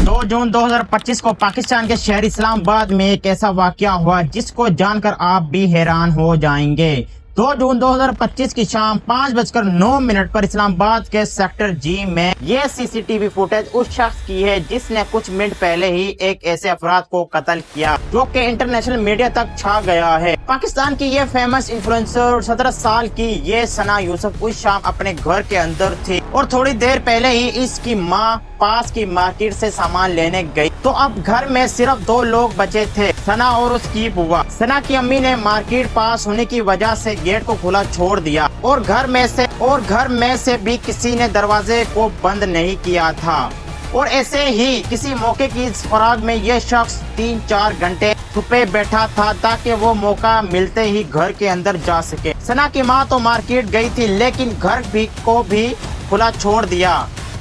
2 जून 2025 को पाकिस्तान के शहर इस्लामाबाद में एक ऐसा वाकया हुआ जिसको जानकर आप भी हैरान हो जाएंगे। 2 जून 2025 की शाम 5:09 पर इस्लामाबाद के सेक्टर जी में ये सीसीटीवी फुटेज उस शख्स की है जिसने कुछ मिनट पहले ही एक ऐसे अफराद को कत्ल किया जो कि इंटरनेशनल मीडिया तक छा गया है। पाकिस्तान की ये फेमस इन्फ्लुएंसर 17 साल की ये सना यूसुफ उस शाम अपने घर के अंदर थी और थोड़ी देर पहले ही इसकी माँ पास की मार्केट से सामान लेने गई। तो अब घर में सिर्फ 2 लोग बचे थे, सना और उसकी बुआ। सना की अम्मी ने मार्केट पास होने की वजह से गेट को खुला छोड़ दिया और घर में से भी किसी ने दरवाजे को बंद नहीं किया था। और ऐसे ही किसी मौके की इस फराग में ये शख्स 3-4 घंटे छुपे बैठा था ताकि वो मौका मिलते ही घर के अंदर जा सके। सना की माँ तो मार्केट गई थी लेकिन घर को भी खुला छोड़ दिया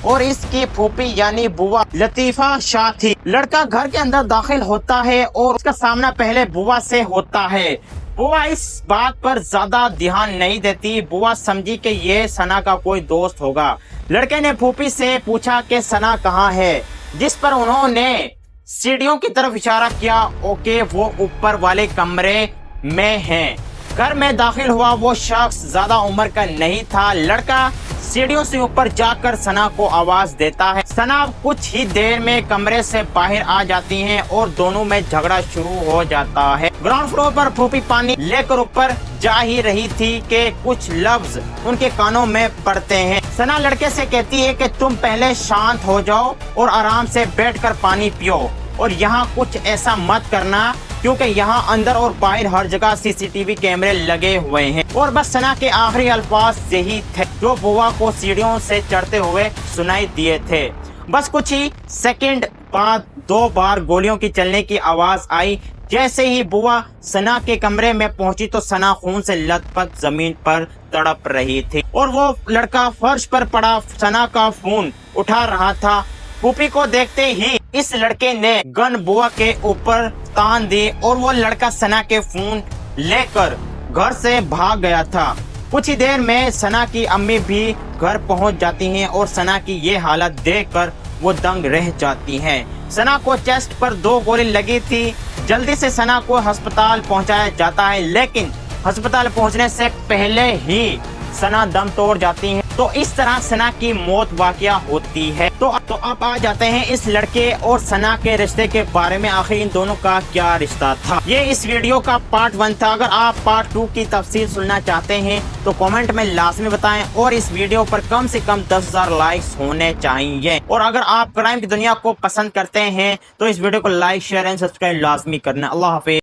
और इसकी फूफी यानी बुआ लतीफा शाह थी। लड़का घर के अंदर दाखिल होता है और उसका सामना पहले बुआ से होता है। बुआ इस बात पर ज्यादा ध्यान नहीं देती। बुआ समझी कि ये सना का कोई दोस्त होगा। लड़के ने फूफी से पूछा कि सना कहाँ है, जिस पर उन्होंने सीढ़ियों की तरफ इशारा किया। ओके, वो ऊपर वाले कमरे में है। घर में दाखिल हुआ वो शख्स ज्यादा उम्र का नहीं था। लड़का सीढ़ियों से ऊपर जाकर सना को आवाज देता है। सना कुछ ही देर में कमरे से बाहर आ जाती हैं और दोनों में झगड़ा शुरू हो जाता है। ग्राउंड फ्लोर पर फूफी पानी लेकर ऊपर जा ही रही थी कि कुछ लफ्ज उनके कानों में पड़ते हैं। सना लड़के से कहती है कि तुम पहले शांत हो जाओ और आराम से बैठकर पानी पियो और यहाँ कुछ ऐसा मत करना क्योंकि यहाँ अंदर और बाहर हर जगह सीसीटीवी कैमरे लगे हुए हैं। और बस सना के आखिरी अल्फाज यही थे जो बुआ को सीढ़ियों से चढ़ते हुए सुनाई दिए थे। बस कुछ ही सेकंड बाद 2 बार गोलियों की चलने की आवाज आई। जैसे ही बुआ सना के कमरे में पहुंची तो सना खून से लथपथ जमीन पर तड़प रही थी और वो लड़का फर्श पर पड़ा सना का फोन उठा रहा था। फूफी को देखते ही इस लड़के ने गन बुआ के ऊपर तान दी और वो लड़का सना के फोन लेकर घर से भाग गया था। कुछ ही देर में सना की अम्मी भी घर पहुंच जाती हैं और सना की ये हालत देखकर वो दंग रह जाती हैं। सना को चेस्ट पर 2 गोली लगी थी। जल्दी से सना को अस्पताल पहुंचाया जाता है लेकिन अस्पताल पहुंचने से पहले ही सना दम तोड़ जाती हैं। तो इस तरह सना की मौत वाकया होती है। तो अब आ जाते हैं इस लड़के और सना के रिश्ते के बारे में। आखिर इन दोनों का क्या रिश्ता था, ये इस वीडियो का पार्ट 1 था। अगर आप पार्ट 2 की तफसील सुनना चाहते हैं तो कमेंट में लाजमी बताएं और इस वीडियो पर कम से कम 10,000 लाइक्स होने चाहिए। और अगर आप क्राइम की दुनिया को पसंद करते हैं तो इस वीडियो को लाइक, शेयर एंड सब्सक्राइब लाजमी करना। अल्लाह हाफिज।